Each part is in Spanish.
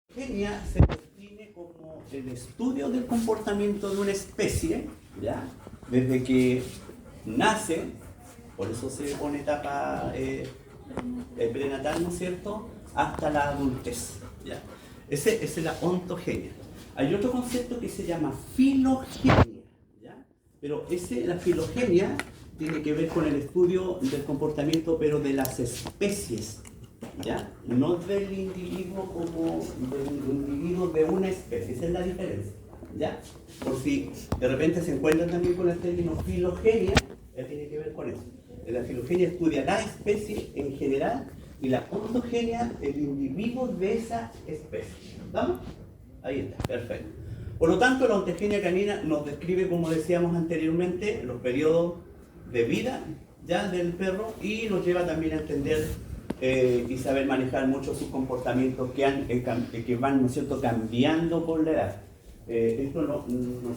filogenia se define como el estudio del comportamiento de una especie, ¿ya? Desde que nace, por eso se pone etapa prenatal, ¿no es cierto?, hasta la adultez, ¿ya? Esa es la ontogenia. Hay otro concepto que se llama filogenia, ¿ya? Pero la filogenia tiene que ver con el estudio del comportamiento, pero de las especies, ¿ya? No del individuo como del individuo de una especie. Esa es la diferencia, ¿ya? Por si de repente se encuentran también con el término filogenia, ya tiene que ver con eso. La filogenia estudia la especie en general y la ontogenia el individuo de esa especie. ¿Vamos? Ahí está, perfecto. Por lo tanto, la ontogenia canina nos describe, como decíamos anteriormente, los periodos de vida ya del perro y nos lleva también a entender y saber manejar mucho sus comportamientos que van, ¿no es cierto?, cambiando con la edad. Esto nos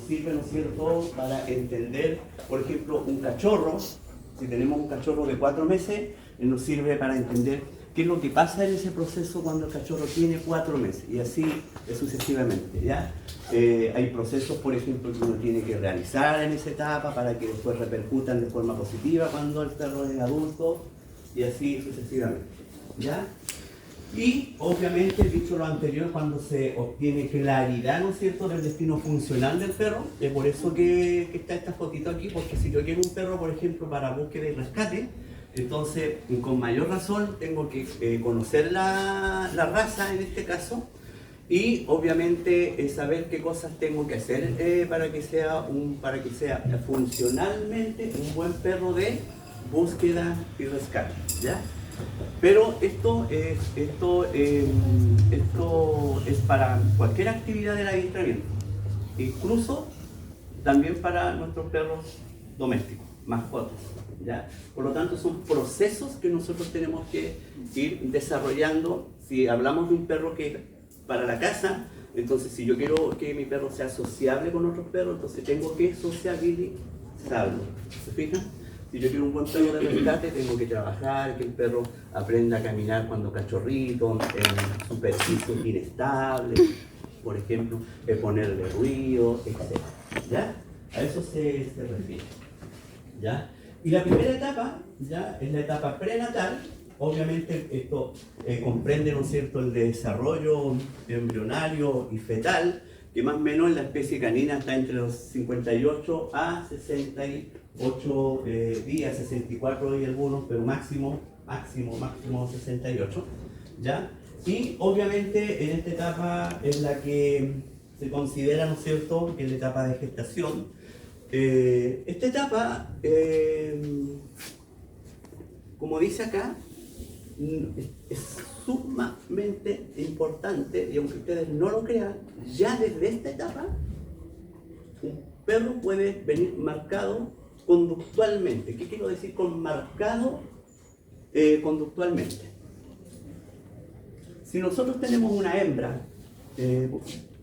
sirve, ¿no es cierto?, para entender, por ejemplo, un cachorro. Si tenemos un cachorro de 4 meses, nos sirve para entender qué es lo que pasa en ese proceso cuando el cachorro tiene 4 meses, y así sucesivamente, ¿ya? Hay procesos, por ejemplo, que uno tiene que realizar en esa etapa para que después repercutan de forma positiva cuando el perro es adulto, y así sucesivamente, ¿ya? Y obviamente, dicho lo anterior, cuando se obtiene claridad, ¿no es cierto?, del destino funcional del perro, es por eso que está esta fotito aquí, porque si yo quiero un perro, por ejemplo, para búsqueda y rescate, entonces con mayor razón tengo que conocer la raza en este caso, y obviamente saber qué cosas tengo que hacer para que sea funcionalmente un buen perro de búsqueda y rescate, ¿ya? Pero esto es para cualquier actividad del adiestramiento, incluso también para nuestros perros domésticos, mascotas, ¿ya? Por lo tanto, son procesos que nosotros tenemos que ir desarrollando. Si hablamos de un perro que para la casa, entonces si yo quiero que mi perro sea sociable con otros perros, entonces tengo que sociabilizarlo. ¿Se fijan? Si yo quiero un buen perro de rescate, tengo que trabajar, que el perro aprenda a caminar cuando cachorrito, en superficies inestables, por ejemplo, ponerle ruido, etc. ¿Ya? A eso se refiere, ¿ya? Y la primera etapa, ¿ya?, es la etapa prenatal. Obviamente esto comprende, ¿no es cierto?, el desarrollo embrionario y fetal, que más o menos en la especie canina está entre los 58 a 68 días, 64 y algunos, pero máximo 68, ¿ya? Y obviamente en esta etapa es la que se considera, ¿no es cierto?, que es la etapa de gestación. Esta etapa, como dice acá, es sumamente importante, y aunque ustedes no lo crean, ya desde esta etapa un perro puede venir marcado conductualmente. ¿Qué quiero decir con marcado conductualmente? Si nosotros tenemos una hembra,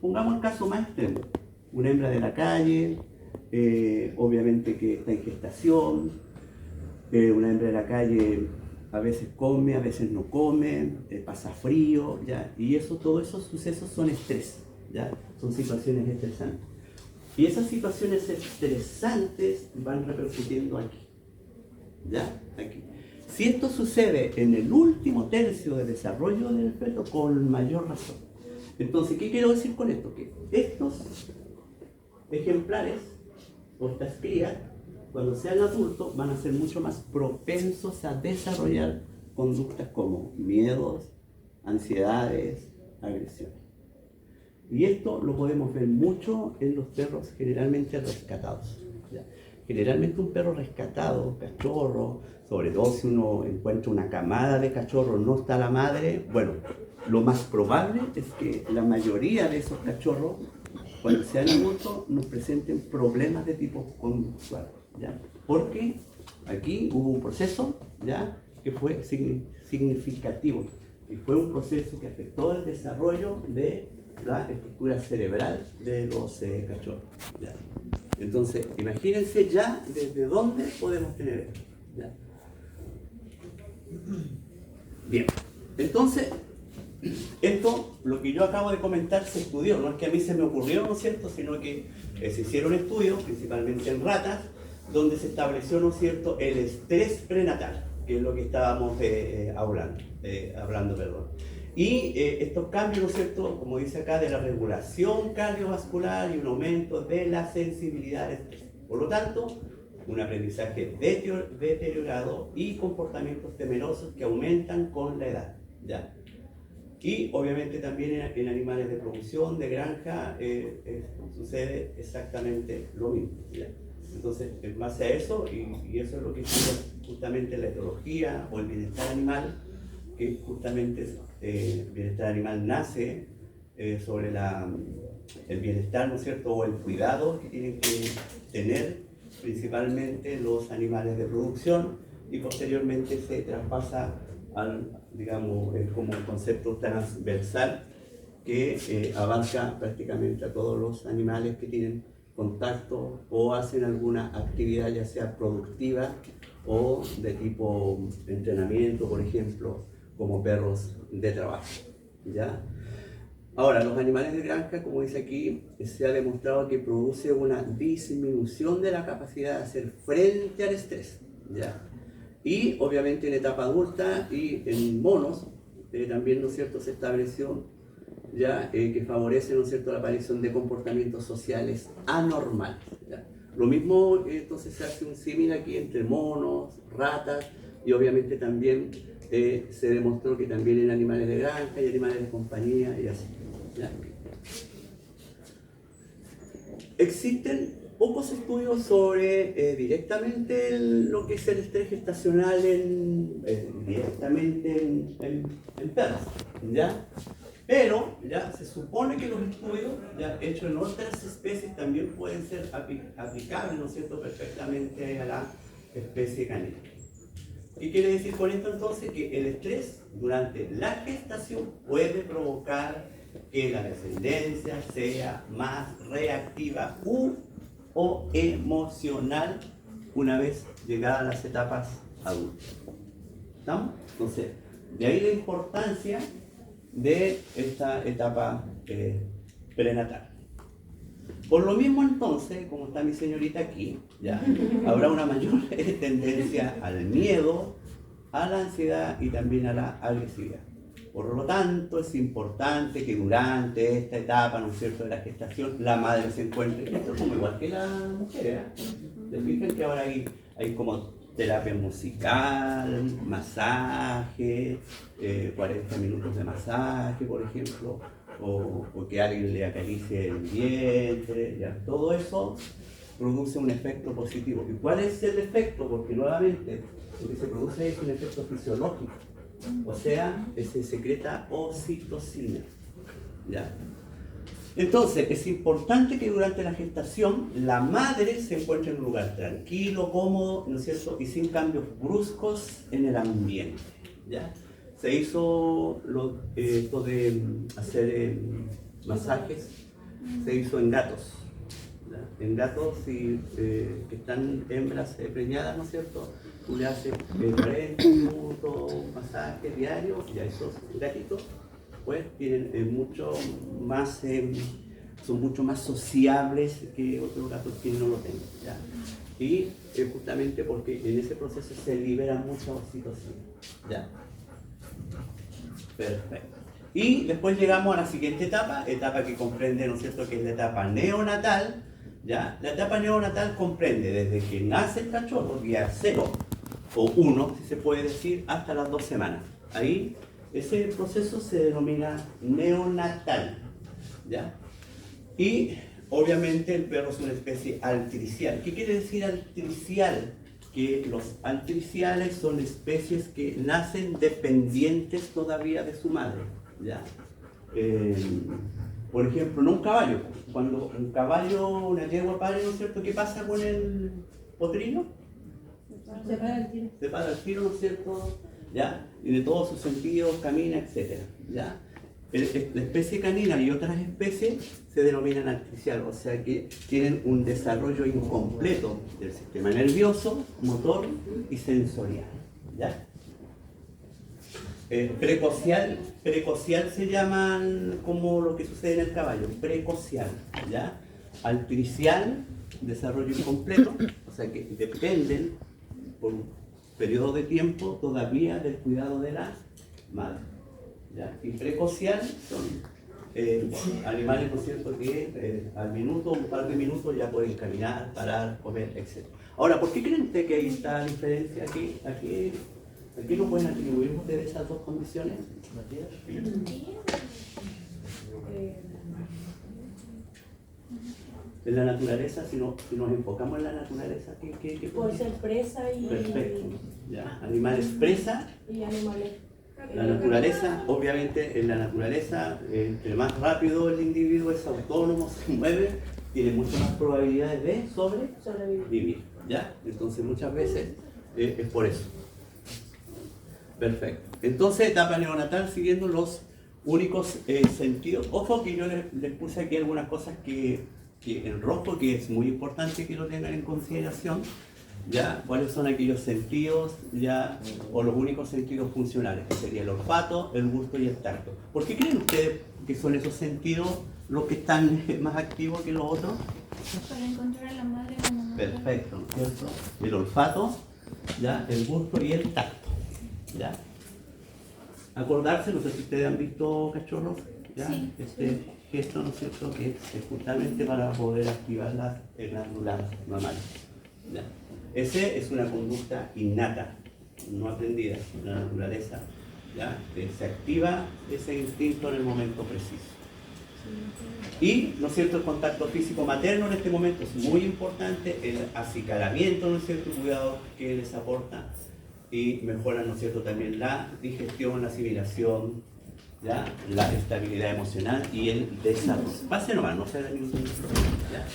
pongamos el caso más extremo, una hembra de la calle, obviamente que está en gestación, una hembra de la calle a veces come, a veces no come, pasa frío, ¿ya? Y todos esos sucesos son estrés, ¿ya? Son situaciones estresantes. Y esas situaciones estresantes van repercutiendo aquí, ¿ya? Aquí. Si esto sucede en el último tercio de desarrollo del feto, con mayor razón. Entonces, ¿qué quiero decir con esto? Que estos ejemplares, o estas crías, cuando sean adultos, van a ser mucho más propensos a desarrollar conductas como miedos, ansiedades, agresiones. Y esto lo podemos ver mucho en los perros generalmente rescatados, ¿ya? Generalmente un perro rescatado, cachorro, sobre todo si uno encuentra una camada de cachorros, no está la madre, bueno, lo más probable es que la mayoría de esos cachorros, cuando sean adultos, nos presenten problemas de tipo conductual, ¿ya? Porque aquí hubo un proceso, ¿ya?, que fue significativo, y fue un proceso que afectó el desarrollo de la estructura cerebral de los cachorros, ¿ya? Entonces, imagínense ya desde dónde podemos tener esto, ¿ya? Bien, entonces, Esto, lo que yo acabo de comentar, se estudió, no es que a mí se me ocurrió, ¿no es cierto?, sino que se hicieron estudios, principalmente en ratas, donde se estableció, ¿no es cierto?, el estrés prenatal, que es lo que estábamos hablando, perdón. Y estos cambios, ¿no es cierto?, como dice acá, de la regulación cardiovascular y un aumento de la sensibilidad al estrés. Por lo tanto, un aprendizaje deteriorado y comportamientos temerosos que aumentan con la edad, ¿ya? Y obviamente también en animales de producción, de granja, sucede exactamente lo mismo, ¿ya? Entonces, en base a eso, y eso es lo que estudia justamente la etología o el bienestar animal, que justamente el bienestar animal nace sobre el bienestar, ¿no es cierto?, o el cuidado que tienen que tener principalmente los animales de producción, y posteriormente se traspasa al, digamos, como un concepto transversal que abarca prácticamente a todos los animales que tienen contacto o hacen alguna actividad, ya sea productiva o de tipo entrenamiento, por ejemplo, como perros de trabajo, ¿ya? Ahora, los animales de granja, como dice aquí, se ha demostrado que produce una disminución de la capacidad de hacer frente al estrés, ¿ya? Y obviamente en etapa adulta y en monos, también, ¿no es cierto?, se estableció ya que favorece, ¿no es cierto?, la aparición de comportamientos sociales anormales, ¿ya? Lo mismo, entonces se hace un símil aquí entre monos, ratas, y obviamente también se demostró que también en animales de granja y animales de compañía y así, ¿ya? Existen pocos estudios sobre directamente lo que es el estrés gestacional directamente en perros, ¿ya? Pero ya se supone que los estudios ya hechos en otras especies también pueden ser aplicables, ¿no es cierto?, perfectamente a la especie canina. ¿Qué quiere decir con esto entonces? Que el estrés durante la gestación puede provocar que la descendencia sea más reactiva o emocional una vez llegadas las etapas adultas. ¿Estamos? Entonces, de ahí la importancia de esta etapa prenatal. Por lo mismo entonces, como está mi señorita aquí, ya habrá una mayor tendencia al miedo, a la ansiedad y también a la agresividad. Por lo tanto, es importante que durante esta etapa, ¿no es cierto?, de la gestación, la madre se encuentre, esto es como igual que la mujer, ¿eh? ¿Se fijan que ahora hay como terapia musical, masaje, 40 minutos de masaje, por ejemplo, o que alguien le acaricie el vientre, ¿ya? Todo eso produce un efecto positivo. ¿Y cuál es el efecto? Porque nuevamente lo que se produce es un efecto fisiológico, o sea, se secreta oxitocina, ¿ya? Entonces, es importante que durante la gestación la madre se encuentre en un lugar tranquilo, cómodo, ¿no es cierto?, y sin cambios bruscos en el ambiente, ¿ya? Se hizo esto de hacer masajes, se hizo en gatos, ¿ya? En gatos que están hembras preñadas, ¿no es cierto?, tú le haces 40 minutos, un masaje diario, y a esos gatitos pues tienen mucho más, son mucho más sociables que otros gatos que no lo tengan, ¿ya? Y justamente porque en ese proceso se libera mucha oxitocina, ¿ya? Perfecto. Y después llegamos a la siguiente etapa que comprende, ¿no es cierto?, que es la etapa neonatal, ¿ya? La etapa neonatal comprende desde que nace el cachorro, día 0 o 1, si se puede decir, hasta las 2 semanas. Ahí ese proceso se denomina neonatal, ¿ya? Y obviamente el perro es una especie altricial. ¿Qué quiere decir altricial? Que los altriciales son especies que nacen dependientes todavía de su madre, ¿ya? Por ejemplo, no un caballo. Cuando un caballo, una yegua pare, ¿no es cierto?, ¿qué pasa con el potrino? Se para el tiro, ¿no es cierto? ¿Ya? Y de todos sus sentidos, camina, etc. ¿Ya? La especie canina y otras especies se denominan altricial, o sea que tienen un desarrollo incompleto del sistema nervioso, motor y sensorial, ¿ya? Precocial se llaman como lo que sucede en el caballo, precocial, ¿ya? Altricial, desarrollo incompleto, o sea que dependen por un periodo de tiempo todavía del cuidado de la madre, ¿ya? Y precocial son animales, ¿no es cierto?, que al minuto, un par de minutos ya pueden caminar, parar, comer, etc. Ahora, ¿por qué creen ustedes que ahí está la diferencia? ¿A qué lo pueden atribuir ustedes esas dos condiciones? En la naturaleza, si nos enfocamos en la naturaleza, ¿qué Por ser presa y... Perfecto, ¿ya? Animales presa. Y animales... La naturaleza, obviamente en la naturaleza, entre más rápido el individuo es autónomo, se mueve, tiene muchas más probabilidades de sobrevivir, ¿ya? Entonces muchas veces es por eso. Perfecto. Entonces, etapa neonatal siguiendo los únicos sentidos. Ojo que yo les puse aquí algunas cosas que en rojo, que es muy importante que lo tengan en consideración. ¿Ya? ¿Cuáles son aquellos sentidos, ya, o los únicos sentidos funcionales? Que sería el olfato, el gusto y el tacto. ¿Por qué creen ustedes que son esos sentidos los que están más activos que los otros? Para encontrar a la madre cuando no. Perfecto, ¿cierto? El olfato, ¿ya? El gusto y el tacto, ¿ya? Acordarse, no sé si ustedes han visto cachorros, ¿ya? Sí. Este gesto, ¿no es cierto?, que es justamente para poder activar las glándulas mamarias, ¿ya? Esa es una conducta innata, no aprendida en la naturaleza, ¿ya? Se activa ese instinto en el momento preciso. Y, ¿no es cierto?, el contacto físico materno en este momento es muy importante, el acicalamiento, ¿no es cierto?, el cuidado que les aporta y mejora, ¿no es cierto?, también la digestión, la asimilación, ¿ya?, la estabilidad emocional y el desarrollo. Pase nomás, no se da ningún problema, ¿ya?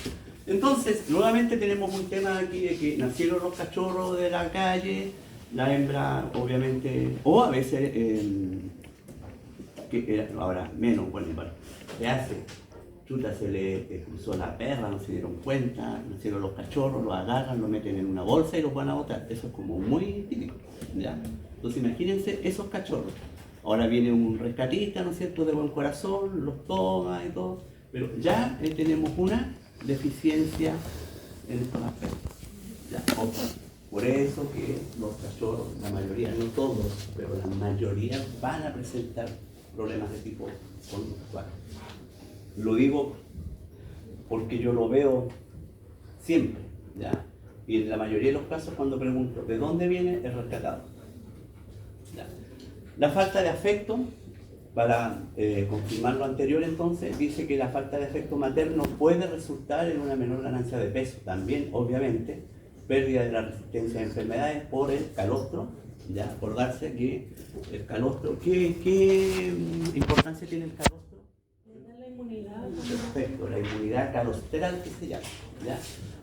Entonces, nuevamente tenemos un tema aquí de que nacieron los cachorros de la calle, la hembra obviamente, o a veces, ahora menos, bueno, se hace, chuta, se le cruzó la perra, no se dieron cuenta, nacieron los cachorros, los agarran, los meten en una bolsa y los van a botar. Eso es como muy típico, ¿ya? Entonces imagínense esos cachorros. Ahora viene un rescatista, ¿no es cierto?, de buen corazón, los toma y todo, pero ya tenemos una deficiencia en estos aspectos. ¿Ya? Por eso que los cachorros, la mayoría, no todos, pero la mayoría van a presentar problemas de tipo conductual. Lo digo porque yo lo veo siempre, ¿ya? Y en la mayoría de los casos cuando pregunto ¿de dónde viene? Es rescatado. ¿Ya? La falta de afecto, para confirmar lo anterior entonces, dice que la falta de afecto materno puede resultar en una menor ganancia de peso. También, obviamente, pérdida de la resistencia a enfermedades por el calostro. Ya, acordarse que el calostro, ¿qué importancia tiene el calostro? La inmunidad. Perfecto, la inmunidad calostral que se llama, ¿ya?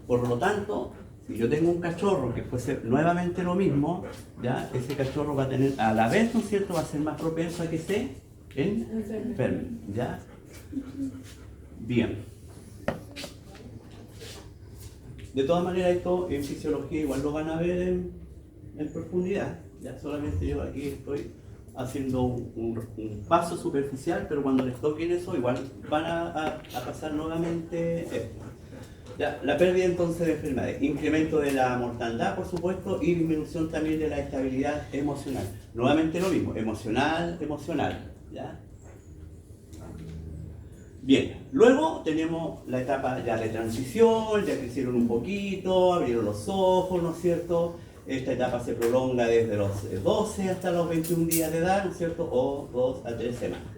Por lo tanto, si yo tengo un cachorro que fuese nuevamente lo mismo, ¿ya? Ese cachorro va a tener, a la vez, ¿no es cierto?, va a ser más propenso a que se enferme, ¿ya? Bien. De todas maneras, esto en fisiología igual lo van a ver en profundidad. Ya solamente yo aquí estoy haciendo un paso superficial, pero cuando les toquen eso, igual van a pasar nuevamente esto. Ya, la pérdida entonces de enfermedades, incremento de la mortandad, por supuesto, y disminución también de la estabilidad emocional. Nuevamente lo mismo, emocional, ¿ya? Bien, luego tenemos la etapa ya de transición, ya crecieron un poquito, abrieron los ojos, ¿no es cierto? Esta etapa se prolonga desde los 12 hasta los 21 días de edad, ¿no es cierto? O 2 a 3 semanas.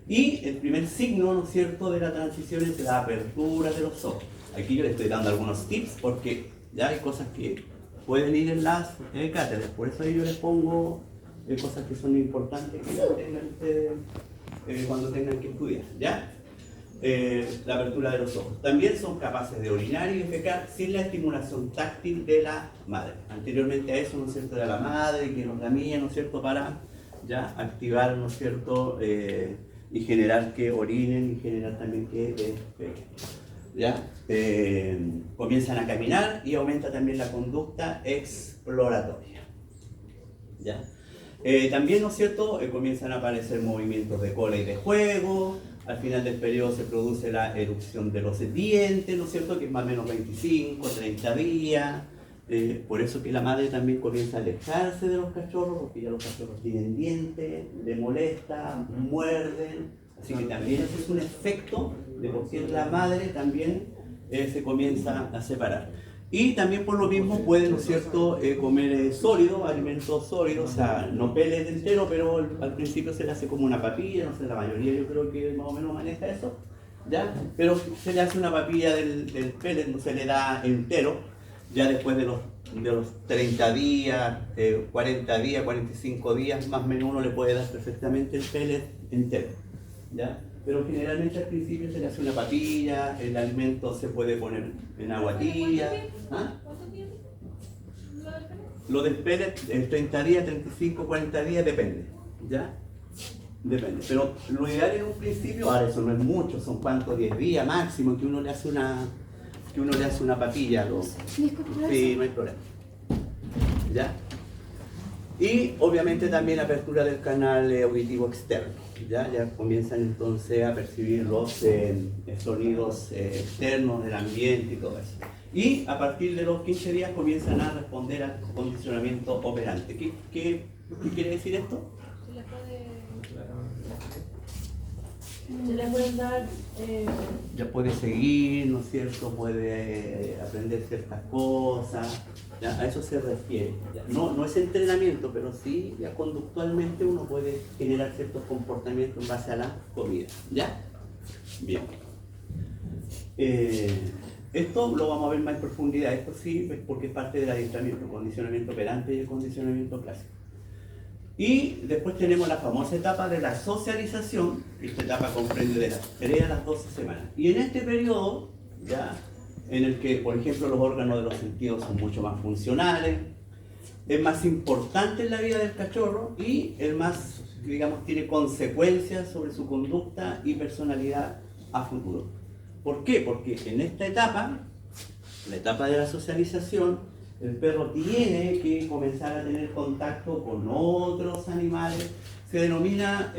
Y el primer signo, ¿no es cierto?, de la transición es la apertura de los ojos. Aquí yo les estoy dando algunos tips porque ya hay cosas que pueden ir en las cátedras, por eso ahí yo les pongo cosas que son importantes que ya tengan ustedes cuando tengan que estudiar, ¿ya? La apertura de los ojos. También son capaces de orinar y defecar sin la estimulación táctil de la madre. Anteriormente a eso, ¿no es cierto?, era la madre que los lamía, ¿no es cierto?, para ya activar, ¿no es cierto?, y generar que orinen y generar también que defequen. ¿Ya? Comienzan a caminar y aumenta también la conducta exploratoria. ¿Ya? También, ¿no es cierto?, comienzan a aparecer movimientos de cola y de juego. Al final del periodo se produce la erupción de los dientes, ¿no es cierto?, que es más o menos 25, 30 días. Por eso que la madre también comienza a alejarse de los cachorros, porque ya los cachorros tienen dientes, le molesta, muerden. Así que también ese es un efecto de por qué la madre también se comienza a separar. Y también por lo mismo pueden, ¿no es cierto?, comer sólido, alimentos sólidos, o sea, no pellet entero, pero al principio se le hace como una papilla, no sé, la mayoría yo creo que más o menos maneja eso, ¿ya? Pero se le hace una papilla del pellet, no se le da entero, ya después de los 30 días, 40 días, 45 días, más o menos uno le puede dar perfectamente el pellet entero, ¿ya? Pero generalmente al principio se le hace una papilla, el alimento se puede poner en agua tibia. ¿Ah? Lo del pellet, 30 días, 35, 40 días, depende, ¿ya? Depende, pero lo ideal en un principio, ahora eso no es mucho, son cuántos, 10 días máximo, que uno le hace una papilla. Sí, no hay problema. ¿Ya? Y obviamente también la apertura del canal auditivo externo. Ya comienzan entonces a percibir los sonidos externos del ambiente y todo eso. Y a partir de los 15 días comienzan a responder al condicionamiento operante. ¿Qué quiere decir esto? Se le pueden dar... Ya puede seguir, ¿no es cierto? Puede aprender ciertas cosas. ¿Ya? A eso se refiere. ¿Ya? No es entrenamiento, pero sí ya conductualmente uno puede generar ciertos comportamientos en base a la comida. ¿Ya? Bien. Esto lo vamos a ver más en profundidad. Esto sí, pues porque es parte del adiestramiento, el condicionamiento operante y el condicionamiento clásico. Y después tenemos la famosa etapa de la socialización. Esta etapa comprende de las 3 a las 12 semanas. Y en este periodo, ya, en el que, por ejemplo, los órganos de los sentidos son mucho más funcionales, es más importante en la vida del cachorro y el más, digamos, tiene consecuencias sobre su conducta y personalidad a futuro. ¿Por qué? Porque en esta etapa, la etapa de la socialización, el perro tiene que comenzar a tener contacto con otros animales. Se denomina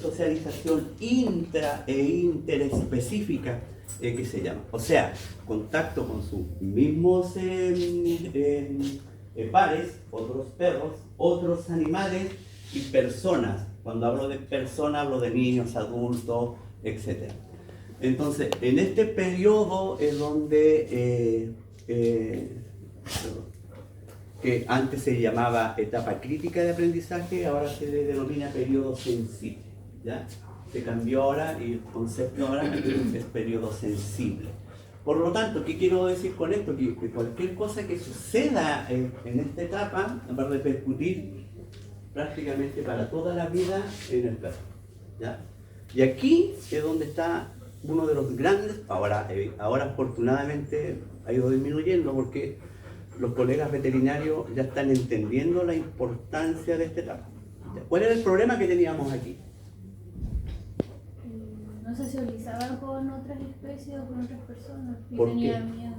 socialización intra e interespecífica, que se llama. O sea, contacto con sus mismos pares, otros perros, otros animales y personas. Cuando hablo de personas, hablo de niños, adultos, etc. Entonces, en este periodo es donde que antes se llamaba etapa crítica de aprendizaje, ahora se le denomina periodo sensible, ¿ya? Se cambió ahora y el concepto ahora es periodo sensible. Por lo tanto, ¿qué quiero decir con esto? Que cualquier cosa que suceda en esta etapa va a repercutir prácticamente para toda la vida en el perro, ¿ya? Y aquí es donde está uno de los grandes, ahora afortunadamente ha ido disminuyendo porque los colegas veterinarios ya están entendiendo la importancia de esta etapa. ¿Cuál era el problema que teníamos aquí? No socializaba con otras especies o con otras personas. Y ¿Por tenía qué? miedo.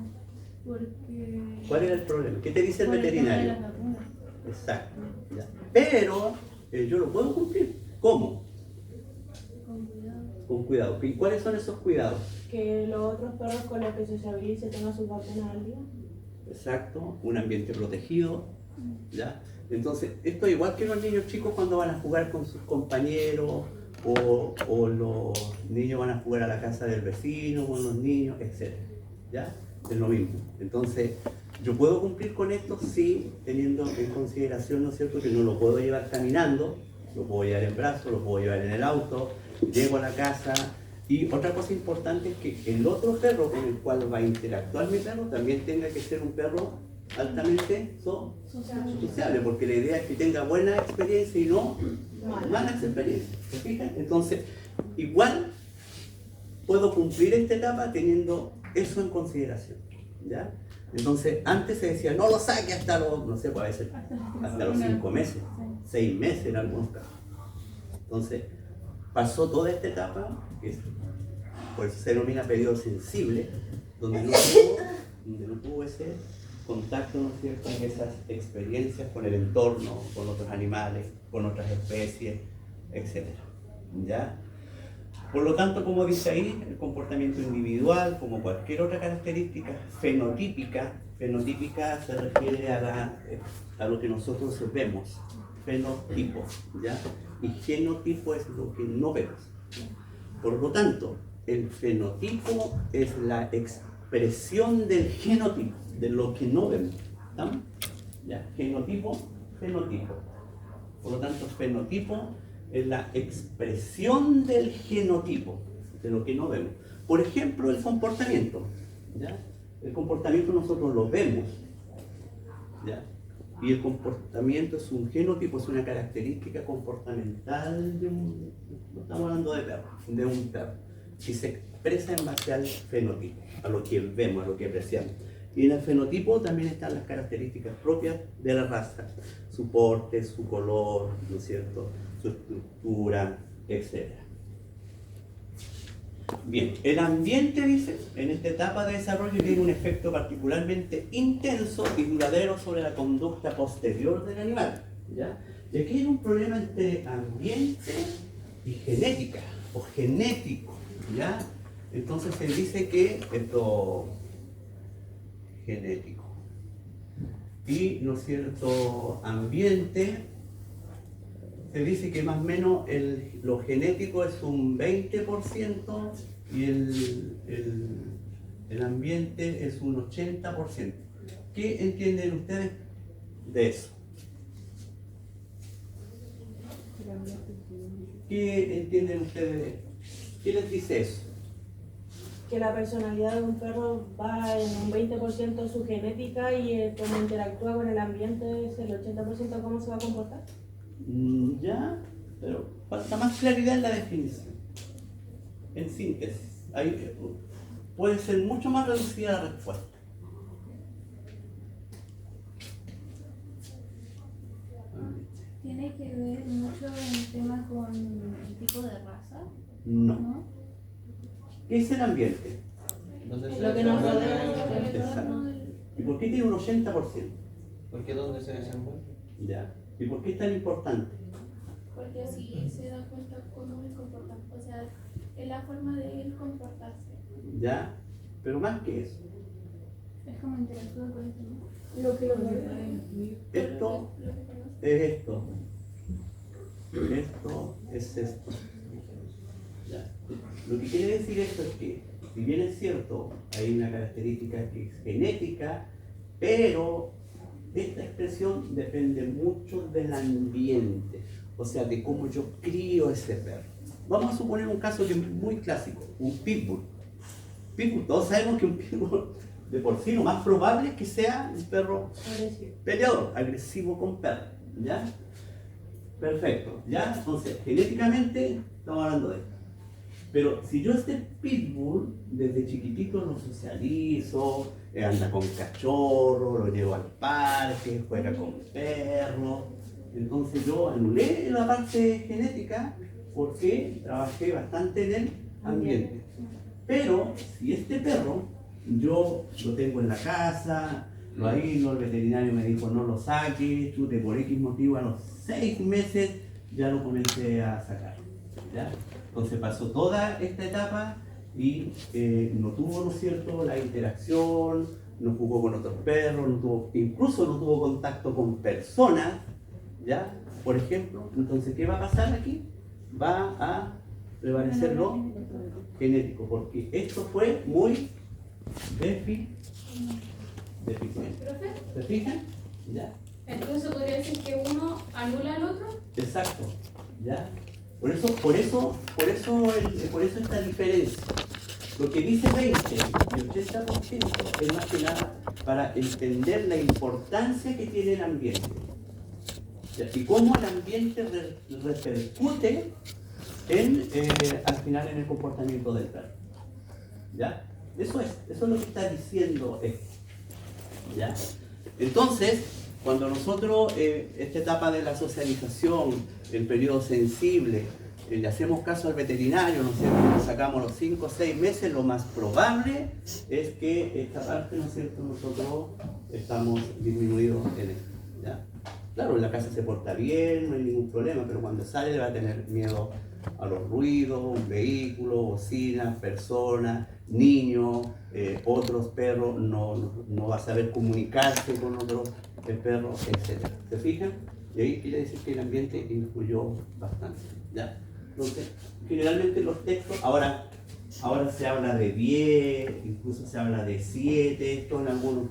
Porque... ¿Cuál era el problema? ¿Qué te dice el por el tema de veterinario? las vacunas. Exacto. Ya. Pero yo lo puedo cumplir. ¿Cómo? Con cuidado. Con cuidado. ¿Y cuáles son esos cuidados? Que los otros perros con los que sociabilice tengan sus vacunas al día. Exacto, un ambiente protegido, ¿ya? Entonces, esto es igual que los niños chicos cuando van a jugar con sus compañeros o los niños van a jugar a la casa del vecino con los niños, etc. ¿Ya? Es lo mismo. Entonces, yo puedo cumplir con esto, sí, teniendo en consideración, ¿no es cierto?, que no lo puedo llevar caminando, lo puedo llevar en brazos, lo puedo llevar en el auto, llego a la casa. Y otra cosa importante es que el otro perro con el cual va a interactuar mi perro también tenga que ser un perro altamente sociable, porque la idea es que tenga buena experiencia y no malas experiencias. ¿Se fijan? Entonces, igual puedo cumplir esta etapa teniendo eso en consideración, ¿ya? Entonces, antes se decía, no lo saque hasta los, no sé, puede ser hasta los 5 meses, 6 meses en algunos casos. Entonces, pasó toda esta etapa, que es, por eso se denomina periodo sensible, donde no tuvo contacto, ¿no es cierto?, en esas experiencias con el entorno, con otros animales, con otras especies, etc. ¿Ya? Por lo tanto, como dice ahí, el comportamiento individual, como cualquier otra característica fenotípica se refiere a lo que nosotros vemos, fenotipo, ¿ya? Y genotipo es lo que no vemos. Por lo tanto, el fenotipo es la expresión del genotipo, de lo que no vemos. ¿Estamos? ¿Ya? Genotipo, fenotipo. Por lo tanto, fenotipo es la expresión del genotipo, de lo que no vemos. Por ejemplo, el comportamiento. ¿Ya? El comportamiento nosotros lo vemos. ¿Ya? Y el comportamiento es un genotipo, es una característica comportamental de un, no estamos hablando de perro, de un perro, que se expresa en base al fenotipo, a lo que vemos, a lo que apreciamos. Y en el fenotipo también están las características propias de la raza, su porte, su color, ¿no es cierto?, su estructura, etc. Bien, el ambiente, dice, en esta etapa de desarrollo tiene un efecto particularmente intenso y duradero sobre la conducta posterior del animal, ¿ya? Y aquí hay un problema entre ambiente y genética, o genético, ¿ya? Entonces se dice que esto genético y, ¿no es cierto?, ambiente, se dice que más o menos lo genético es un 20% y el ambiente es un 80%. ¿Qué entienden ustedes de eso? ¿Qué entienden ustedes? ¿Qué les dice eso? Que la personalidad de un perro va en un 20% de su genética y cómo interactúa con el ambiente es el 80% cómo se va a comportar. Ya, pero falta más claridad en la definición. En síntesis, puede ser mucho más reducida la respuesta. ¿Tiene que ver mucho el tema con el tipo de raza? No. ¿Qué es el ambiente? Lo que nos rodea. Exacto. ¿Y por qué tiene un 80%? Porque ¿dónde se desenvuelve? Ya. ¿Y por qué es tan importante? Porque así se da cuenta cómo es comportamiento, o sea, es la forma de él comportarse. Ya. Pero más que eso. Es como interactúa con el tema. Lo que lo rodea. Esto Lo que conoce. es esto. Esto es esto. Ya. Lo que quiere decir esto es que, si bien es cierto, hay una característica que es genética, pero esta expresión depende mucho del ambiente, o sea, de cómo yo crío ese perro. Vamos a suponer un caso que es muy clásico, un pitbull. Pitbull, todos sabemos que un pitbull de por sí lo más probable es que sea un perro peleador, agresivo con perro, ¿ya? Perfecto, ¿ya? Entonces, genéticamente estamos hablando de esto. Pero si yo este pitbull, desde chiquitito lo socializo, anda con cachorro, lo llevo al parque, juega con perros, entonces yo anulé la parte genética porque trabajé bastante en el ambiente. Pero si este perro yo lo tengo en la casa, lo aíslo, el veterinario me dijo no lo saques, chute, por X motivo a los 6 meses ya lo comencé a sacar, ¿ya? Entonces pasó toda esta etapa y no tuvo, ¿no es cierto?, la interacción, no jugó con otros perros, incluso no tuvo contacto con personas, ¿ya? Por ejemplo, entonces, ¿qué va a pasar aquí? Va a prevalecer lo genético, porque esto fue muy deficiente. ¿Profe? ¿Se fijan? ¿Ya? Entonces podría decir que uno anula al otro. Exacto, ¿ya? Por eso esta diferencia. Lo que dice 20 y 80% es más que nada para entender la importancia que tiene el ambiente. ¿Ya? Y cómo el ambiente repercute al final en el comportamiento del perro. ¿Ya? Eso es lo que está diciendo esto. ¿Ya? Entonces, cuando nosotros, esta etapa de la socialización, el periodo sensible, le hacemos caso al veterinario, ¿no es cierto?, le sacamos los 5 o 6 meses, lo más probable es que esta parte, ¿no es cierto?, nosotros estamos disminuidos en esto, ¿ya? Claro, en la casa se porta bien, no hay ningún problema, pero cuando sale va a tener miedo a los ruidos, un vehículo, bocinas, personas, niños, otros perros, no va a saber comunicarse con otros perros, etc. ¿Se fijan? Y ahí quiere decir que el ambiente influyó bastante, ¿ya? Entonces, generalmente los textos, ahora se habla de 10, incluso se habla de 7, esto en algunos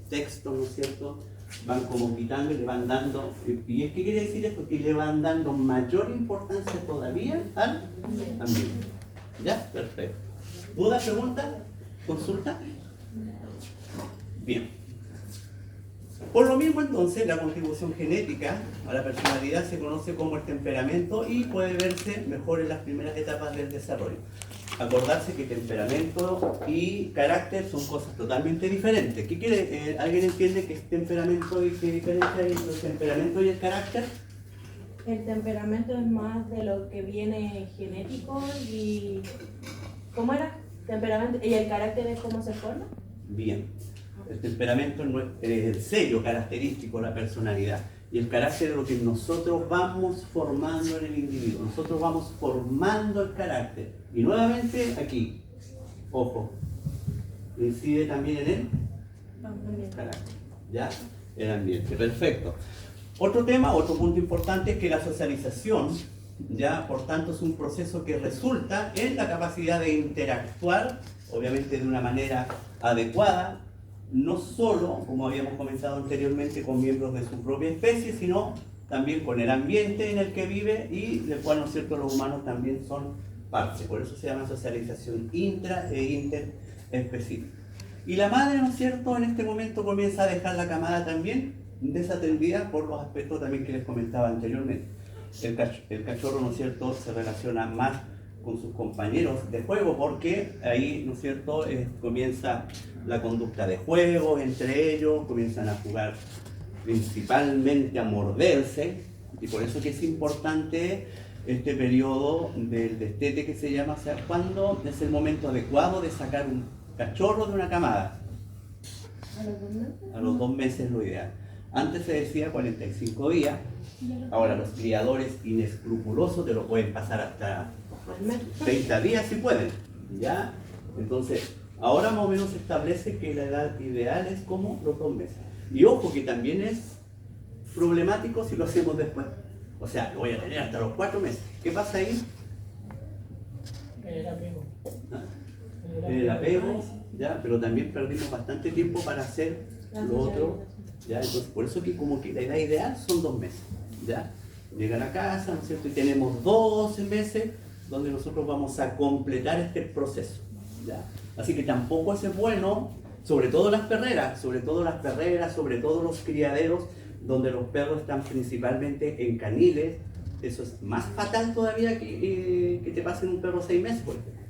textos, ¿no es cierto?, van como quitando y le van dando, y es que quiere decir esto, que le van dando mayor importancia todavía al ambiente. ¿Ya? Perfecto. ¿Duda, pregunta? ¿Consulta? Bien. Por lo mismo entonces, la contribución genética a la personalidad se conoce como el temperamento y puede verse mejor en las primeras etapas del desarrollo. Acordarse que temperamento y carácter son cosas totalmente diferentes. ¿Qué quiere? ¿Alguien entiende qué es temperamento y qué diferencia hay entre el temperamento y el carácter? El temperamento es más de lo que viene genético y... ¿Cómo era? Temperamento. ¿Y el carácter es cómo se forma? Bien. El temperamento es el sello característico de la personalidad. Y el carácter es lo que nosotros vamos formando en el individuo. Nosotros vamos formando el carácter. Y nuevamente aquí, ojo, incide también en el carácter. ¿Ya? El ambiente. Perfecto. Otro tema, otro punto importante es que la socialización, ya, por tanto, es un proceso que resulta en la capacidad de interactuar, obviamente de una manera adecuada, no solo, como habíamos comentado anteriormente, con miembros de su propia especie, sino también con el ambiente en el que vive y del cual, ¿no es cierto?, los humanos también son parte. Por eso se llama socialización intra e interespecífica. Y la madre, ¿no es cierto?, en este momento comienza a dejar la camada también desatendida por los aspectos también que les comentaba anteriormente. El cachorro, ¿no es cierto?, se relaciona más con sus compañeros de juego porque ahí, ¿no es cierto?, comienza la conducta de juego entre ellos, comienzan a jugar principalmente a morderse, y por eso que es importante este periodo del destete que se llama, o sea, cuando es el momento adecuado de sacar un cachorro de una camada. A los 2 meses es lo ideal. Antes se decía 45 días, ahora los criadores inescrupulosos te lo pueden pasar hasta 30 días si pueden, ¿ya? Entonces, ahora más o menos se establece que la edad ideal es como los 2 meses. Y ojo que también es problemático si lo hacemos después. O sea, lo voy a tener hasta los 4 meses. ¿Qué pasa ahí? El apego. ¿Ah? El apego, ¿ya? Pero también perdimos bastante tiempo para hacer lo otro, ¿ya? Entonces, por eso que como que la edad ideal son 2 meses, ¿ya? Llegan a casa, ¿no es cierto? Y tenemos 12 meses donde nosotros vamos a completar este proceso, ¿ya? Así que tampoco es bueno, sobre todo las perreras, sobre todo los criaderos, donde los perros están principalmente en caniles. Eso es más fatal todavía que te pasen un perro 6 meses, por ejemplo.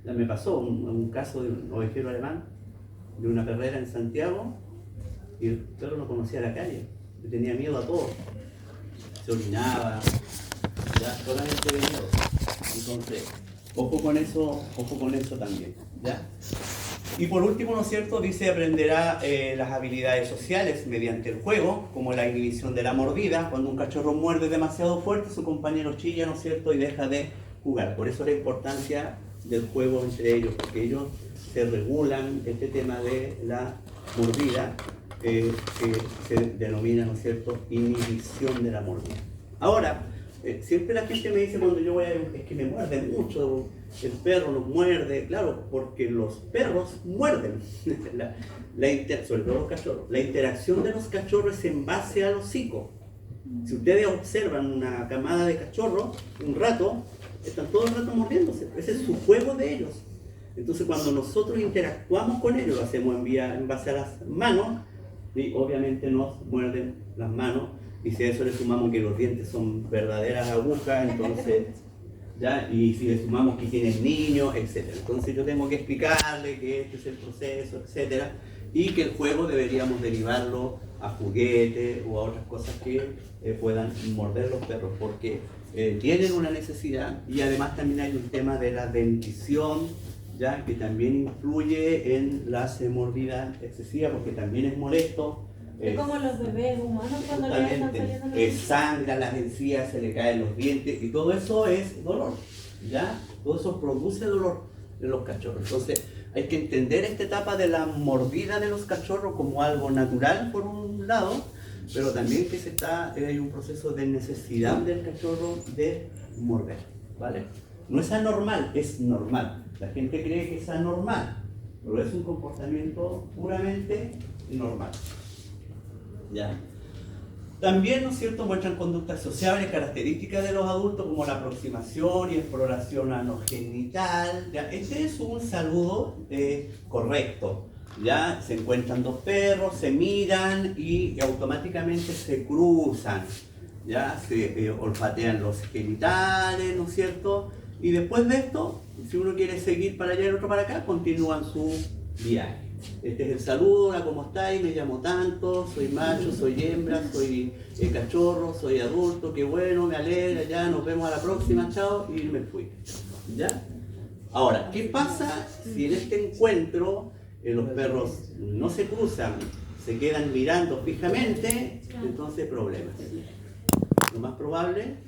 Ya me pasó un caso de un ovejero alemán, de una perrera en Santiago, y el perro no conocía la calle, le tenía miedo a todo. Se orinaba, ya, solamente de miedo. Entonces, ojo con eso también, ¿ya? Y por último, ¿no es cierto?, dice aprenderá las habilidades sociales mediante el juego, como la inhibición de la mordida. Cuando un cachorro muerde demasiado fuerte, su compañero chilla, ¿no es cierto?, y deja de jugar. Por eso la importancia del juego entre ellos, porque ellos se regulan este tema de la mordida, que se denomina, ¿no es cierto?, inhibición de la mordida. Ahora, siempre la gente me dice cuando yo voy a... es que me muerde mucho, el perro nos muerde, claro, porque los perros muerden, sobre todo los cachorros. La interacción de los cachorros es en base al hocico. Si ustedes observan una camada de cachorros, un rato, están todo el rato mordiéndose, ese es su juego de ellos. Entonces cuando nosotros interactuamos con ellos, lo hacemos en base a las manos, y obviamente nos muerden las manos, y si a eso le sumamos que los dientes son verdaderas agujas, entonces, ¿ya? Y si le sumamos que tienen niños, etc. Entonces yo tengo que explicarle que este es el proceso, etc. Y que el juego deberíamos derivarlo a juguetes o a otras cosas que puedan morder los perros, porque tienen una necesidad, y además también hay un tema de la dentición ya que también influye en la morbilidad excesiva, porque también es molesto. Es como los bebés humanos cuando le están Justamente, saliendo los sangra las encías, se le caen los dientes y todo eso es dolor, ¿ya? Todo eso produce dolor en los cachorros. Entonces hay que entender esta etapa de la mordida de los cachorros como algo natural por un lado, pero también que hay un proceso de necesidad del cachorro de morder, ¿vale? No es anormal, es normal. La gente cree que es anormal, pero es un comportamiento puramente normal. ¿Ya? También, ¿no es cierto?, muestran conductas sociables características de los adultos como la aproximación y exploración anogenital. ¿Ya? Este es un saludo correcto. Ya se encuentran dos perros, se miran y automáticamente se cruzan. Ya se olfatean los genitales, ¿no es cierto? Y después de esto, si uno quiere seguir para allá y el otro para acá, continúan su viaje. Este es el saludo: hola, ¿cómo estáis? Me llamo tanto, soy macho, soy hembra, soy cachorro, soy adulto, qué bueno, me alegra, ya nos vemos a la próxima, chao, y me fui. ¿Ya? Ahora, ¿qué pasa si en este encuentro los perros no se cruzan, se quedan mirando fijamente? Entonces, problemas. Lo más probable,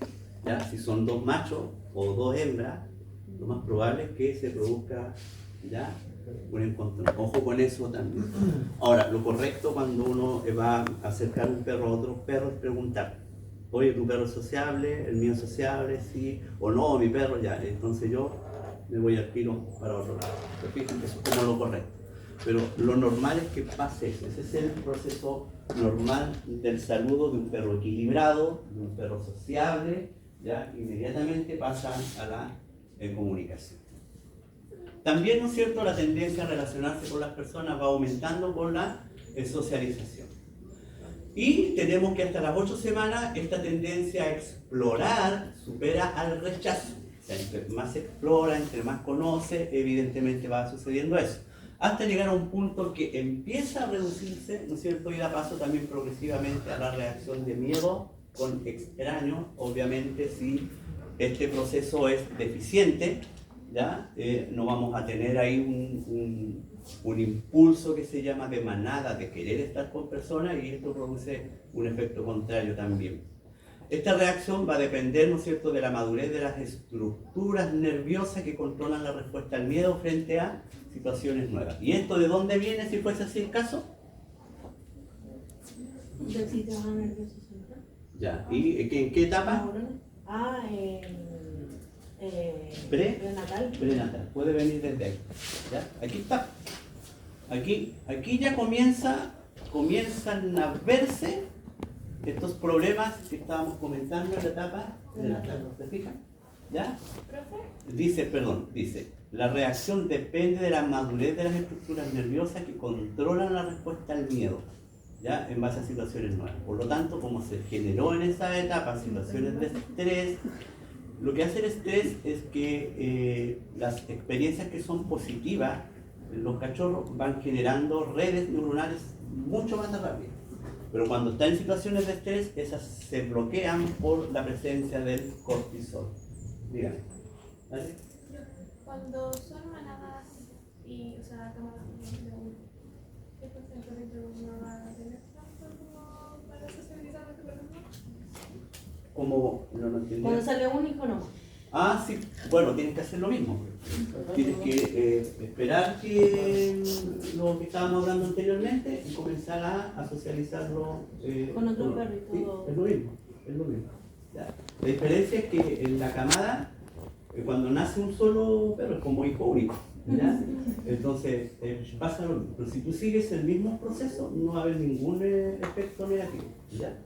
ya, si son dos machos o dos hembras, lo más probable es que se produzca ya un encuentro. Ojo con eso también. Ahora, lo correcto cuando uno va a acercar un perro a otro perro es preguntar: oye, ¿tu perro es sociable? ¿El mío es sociable? ¿Sí? ¿O no? Mi perro ya. Entonces yo me voy al tiro para otro lado. Pero fíjense, eso es como lo correcto. Pero lo normal es que pase eso. Ese es el proceso normal del saludo de un perro equilibrado, de un perro sociable. Ya inmediatamente pasa a la comunicación. También, ¿no es cierto?, la tendencia a relacionarse con las personas va aumentando con la socialización. Y tenemos que hasta las 8 semanas esta tendencia a explorar supera al rechazo. O sea, entre más se explora, entre más conoce, evidentemente va sucediendo eso. Hasta llegar a un punto que empieza a reducirse, ¿no es cierto?, y da paso también progresivamente a la reacción de miedo con extraños. Obviamente, si este proceso es deficiente, ¿ya? No vamos a tener ahí un impulso que se llama de manada, de querer estar con personas, y esto produce un efecto contrario también. Esta reacción va a depender, ¿no es cierto?, de la madurez de las estructuras nerviosas que controlan la respuesta al miedo frente a situaciones nuevas. ¿Y esto de dónde viene, si fuese así el caso? del sistema nervioso central. Ya. ¿Y en qué etapa? Prenatal. Prenatal. Puede venir desde ahí. ¿Ya? Aquí está. Aquí ya comienzan a verse estos problemas que estábamos comentando en la etapa prenatal. ¿Se fijan? ¿Ya? Dice, la reacción depende de la madurez de las estructuras nerviosas que controlan la respuesta al miedo, ¿ya? En base a situaciones nuevas. Por lo tanto, como se generó en esa etapa situaciones de estrés, lo que hace el estrés es que las experiencias que son positivas, los cachorros van generando redes neuronales mucho más rápido. Pero cuando están en situaciones de estrés, esas se bloquean por la presencia del cortisol. Dígame. ¿Vale? Cuando son manadas y, o sea, camadas de uno, ¿qué porcentaje de uno va a tener tanto como para socializar a tu persona? Como no entendí. Cuando sale un hijo no. Ah, sí. Bueno, tienes que hacer lo mismo. Tienes que esperar que lo que estábamos hablando anteriormente y comenzar a socializarlo Con otro perro y Sí, todo. es lo mismo. ¿Ya? La diferencia es que en la camada, cuando nace un solo perro, es como hijo único. ¿Ya? Entonces, pasa lo mismo. Pero si tú sigues el mismo proceso, no va a haber ningún efecto negativo. ¿Ya?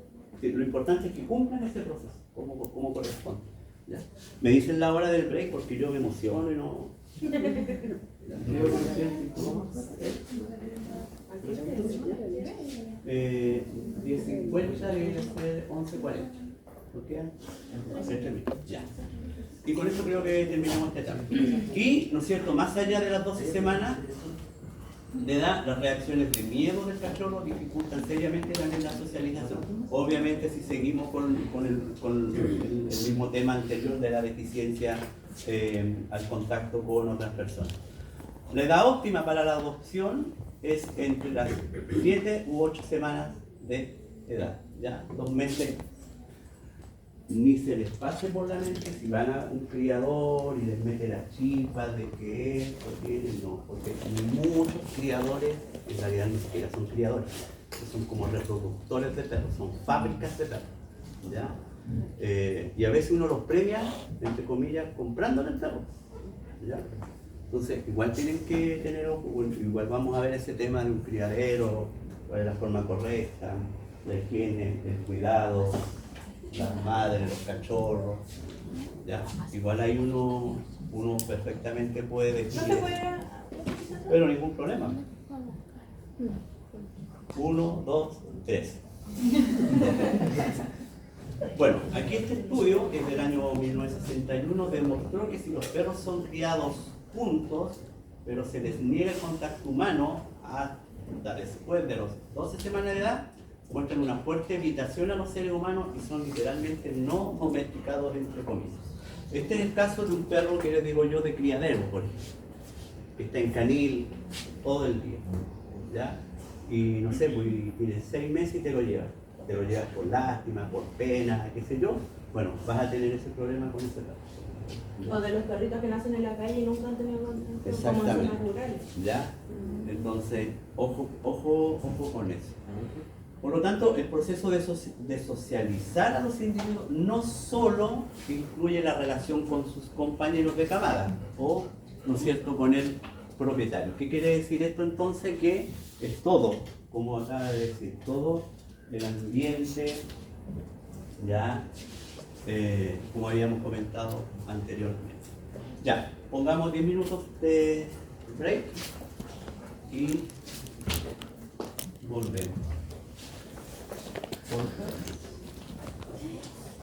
Sí, lo importante es que cumplan este proceso, como corresponde. ¿Ya? Me dicen la hora del break porque yo me emociono y no... 10:50 debería ser 11:40. ¿Por qué? Ya. Y con eso creo que terminamos esta etapa. Y, ¿no es cierto?, más allá de las 12 semanas de edad, las reacciones de miedo del cachorro dificultan seriamente también la socialización. Obviamente, si seguimos con el mismo tema anterior de la deficiencia al contacto con otras personas. La edad óptima para la adopción es entre las 7 u 8 semanas de edad, ¿ya? 2 meses. Ni se les pase por la mente si van a un criador y les mete las chispas de que esto tiene, no, porque hay muchos criadores, en realidad ni siquiera son criadores, que son como reproductores de perros, son fábricas de perros, ¿ya? Y a veces uno los premia, entre comillas, comprándole el perro, ¿ya? Entonces, igual tienen que tener ojo, igual vamos a ver ese tema de un criadero, cuál es la forma correcta, la higiene, el cuidado, las madres, los cachorros, ¿ya? Igual ahí uno perfectamente puede ¿No te decir, puede...? pero ningún problema. 1, 2, 3. Bueno, aquí este estudio, que es del año 1961, demostró que si los perros son criados juntos, pero se les niega el contacto humano hasta después de los 12 semanas de edad, muestran una fuerte evitación a los seres humanos y son literalmente no domesticados, entre comillas. Este es el caso de un perro que les digo yo de criadero, por ejemplo, que está en canil todo el día, ¿ya? Y no sé, pues tienes 6 meses y te lo llevas por lástima, por pena, qué sé yo, bueno, vas a tener ese problema con ese perro. O de los perritos que nacen en la calle y nunca han tenido contacto como en Exactamente. zonas rurales. ¿Ya? Entonces, ojo con eso. Por lo tanto, el proceso de socializar a los individuos no solo incluye la relación con sus compañeros de camada o, ¿no es cierto?, con el propietario. ¿Qué quiere decir esto entonces? Que es todo, como acaba de decir, todo el ambiente, ya, como habíamos comentado anteriormente. Ya, pongamos 10 minutos de break y volvemos. Por favor.